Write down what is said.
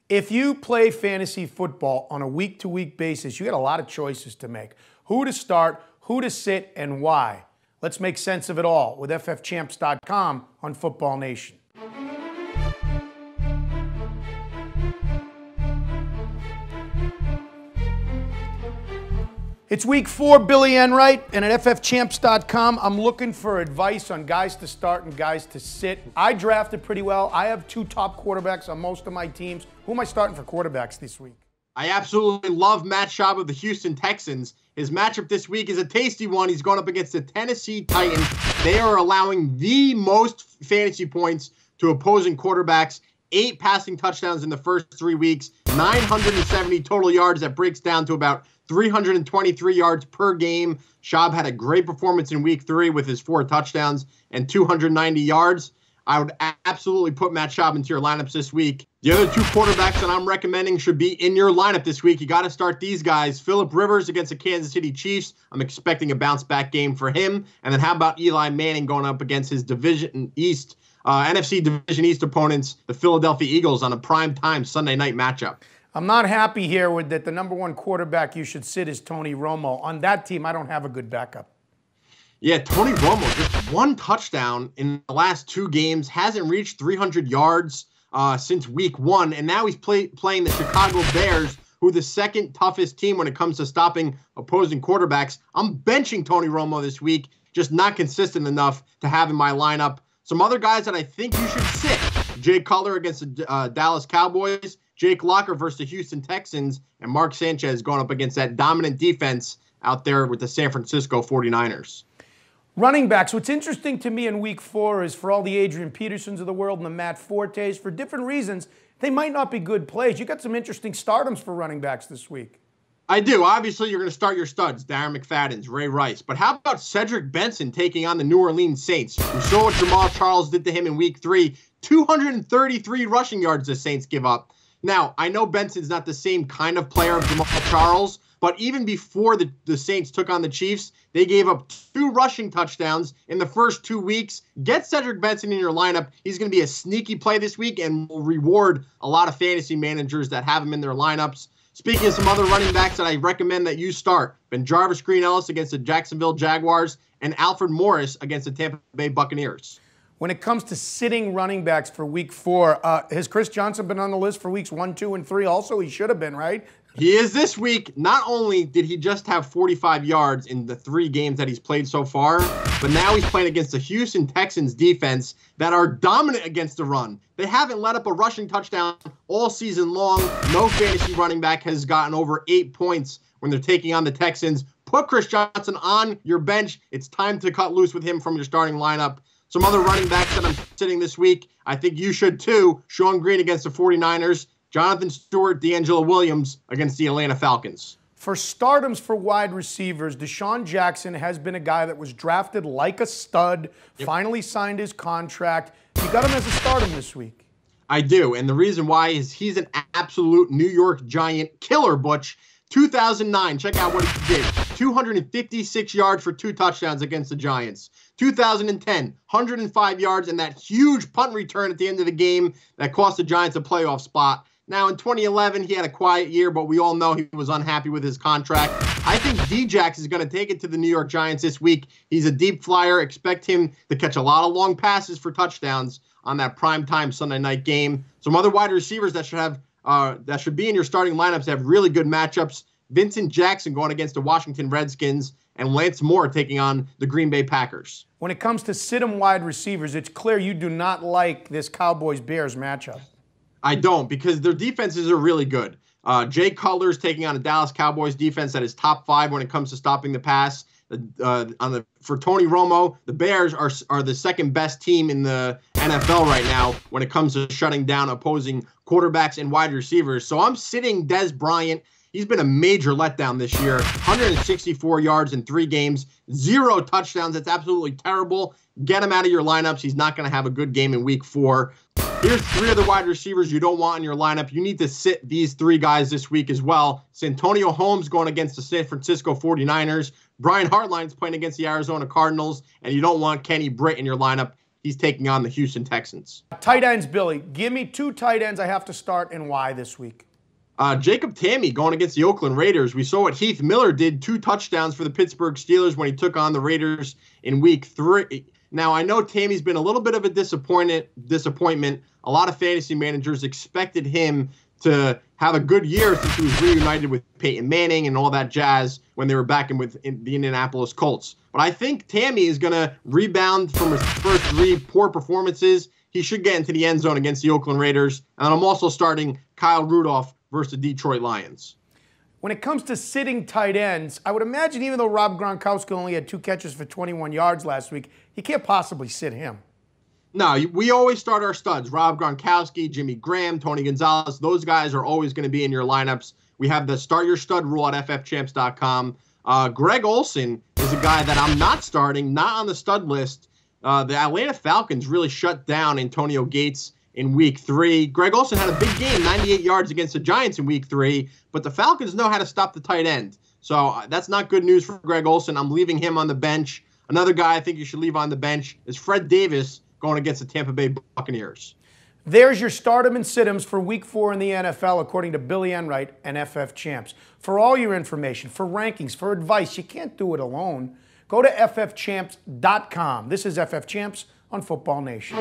If you play fantasy football on a week-to-week basis, you got a lot of choices to make. Who to start, who to sit, and why. Let's make sense of it all with ffchamps.com on Football Nation. It's week 4, Billy Enright, and at ffchamps.com, I'm looking for advice on guys to start and guys to sit. I drafted pretty well. I have 2 top quarterbacks on most of my teams. Who am I starting for quarterbacks this week? I absolutely love Matt Schaub of the Houston Texans. His matchup this week is a tasty one. He's going up against the Tennessee Titans. They are allowing the most fantasy points to opposing quarterbacks. 8 passing touchdowns in the first 3 weeks, 970 total yards. That breaks down to about 323 yards per game. Schaub had a great performance in week 3 with his 4 touchdowns and 290 yards. I would absolutely put Matt Schaub into your lineups this week. The other 2 quarterbacks that I'm recommending should be in your lineup this week. You got to start these guys. Phillip Rivers against the Kansas City Chiefs. I'm expecting a bounce-back game for him. And then how about Eli Manning going up against his NFC Division East opponents, the Philadelphia Eagles, on a prime-time Sunday night matchup? I'm not happy here with that the number 1 quarterback you should sit is Tony Romo. On that team, I don't have a good backup. Yeah, Tony Romo, just 1 touchdown in the last 2 games, hasn't reached 300 yards since week 1, and now he's playing the Chicago Bears, who are the 2nd toughest team when it comes to stopping opposing quarterbacks. I'm benching Tony Romo this week, just not consistent enough to have in my lineup. Some other guys that I think you should sit: Jay Cutler against the Dallas Cowboys, Jake Locker versus the Houston Texans, and Mark Sanchez going up against that dominant defense out there with the San Francisco 49ers. Running backs. What's interesting to me in week 4 is for all the Adrian Petersons of the world and the Matt Fortes, for different reasons, they might not be good plays. You got some interesting stardoms for running backs this week. I do. Obviously, you're going to start your studs, Darren McFadden's, Ray Rice. But how about Cedric Benson taking on the New Orleans Saints? We saw what Jamal Charles did to him in week 3. 233 rushing yards the Saints give up. Now, I know Benson's not the same kind of player of Jamal Charles, but even before the Saints took on the Chiefs, they gave up 2 rushing touchdowns in the first 2 weeks. Get Cedric Benson in your lineup. He's going to be a sneaky play this week and will reward a lot of fantasy managers that have him in their lineups. Speaking of some other running backs that I recommend that you start, Jarvis Green-Ellis against the Jacksonville Jaguars and Alfred Morris against the Tampa Bay Buccaneers. When it comes to sitting running backs for week 4, has Chris Johnson been on the list for weeks 1, 2, and 3 also? He should have been, right? He is this week. Not only did he just have 45 yards in the 3 games that he's played so far, but now he's playing against the Houston Texans defense that are dominant against the run. They haven't let up a rushing touchdown all season long. No fantasy running back has gotten over 8 points when they're taking on the Texans. Put Chris Johnson on your bench. It's time to cut loose with him from your starting lineup. Some other running backs that I'm sitting this week, I think you should too. Sean Green against the 49ers. Jonathan Stewart, DeAngelo Williams against the Atlanta Falcons. For stardoms for wide receivers, DeSean Jackson has been a guy that was drafted like a stud, finally signed his contract. You got him as a stardom this week. I do, and the reason why is he's an absolute New York Giant killer, Butch. 2009, check out what he did. 256 yards for 2 touchdowns against the Giants. 2010, 105 yards and that huge punt return at the end of the game that cost the Giants a playoff spot. Now, in 2011, he had a quiet year, but we all know he was unhappy with his contract. I think D-Jax is going to take it to the New York Giants this week. He's a deep flyer. Expect him to catch a lot of long passes for touchdowns on that primetime Sunday night game. Some other wide receivers that should be in your starting lineups have really good matchups. Vincent Jackson going against the Washington Redskins, and Lance Moore taking on the Green Bay Packers. When it comes to sit-em wide receivers, it's clear you do not like this Cowboys-Bears matchup. I don't, because their defenses are really good. Jay Cutler's taking on a Dallas Cowboys defense that is top 5 when it comes to stopping the pass. For Tony Romo, the Bears are the 2nd best team in the NFL right now when it comes to shutting down opposing quarterbacks and wide receivers. So I'm sitting Dez Bryant. He's been a major letdown this year. 164 yards in 3 games, 0 touchdowns. That's absolutely terrible. Get him out of your lineups. He's not going to have a good game in week 4. Here's 3 other wide receivers you don't want in your lineup. You need to sit these 3 guys this week as well. Santonio Holmes going against the San Francisco 49ers. Brian Hartline's playing against the Arizona Cardinals. And you don't want Kenny Britt in your lineup. he's taking on the Houston Texans. Tight ends, Billy. Give me 2 tight ends I have to start and why this week. Jacob Tamme going against the Oakland Raiders. We saw what Heath Miller did, 2 touchdowns for the Pittsburgh Steelers when he took on the Raiders in week 3. Now, I know Tammy's been a little bit of a disappointment. A lot of fantasy managers expected him to have a good year since he was reunited with Peyton Manning and all that jazz when they were back with the Indianapolis Colts. But I think Tamme is going to rebound from his first 3 poor performances. He should get into the end zone against the Oakland Raiders. And I'm also starting Kyle Rudolph versus the Detroit Lions. When it comes to sitting tight ends, I would imagine even though Rob Gronkowski only had 2 catches for 21 yards last week, you can't possibly sit him. No, we always start our studs. Rob Gronkowski, Jimmy Graham, Tony Gonzalez. Those guys are always going to be in your lineups. We have the start your stud rule at ffchamps.com. Greg Olsen is a guy that I'm not starting, not on the stud list. The Atlanta Falcons really shut down Antonio Gates in week 3. Greg Olsen had a big game, 98 yards against the Giants in week 3, but the Falcons know how to stop the tight end. So that's not good news for Greg Olsen. I'm leaving him on the bench. Another guy I think you should leave on the bench is Fred Davis going against the Tampa Bay Buccaneers. There's your stardom and sit-ems for week 4 in the NFL, according to Bill Enright and FF Champs. For all your information, for rankings, for advice, you can't do it alone. Go to ffchamps.com. This is FF Champs on Football Nation.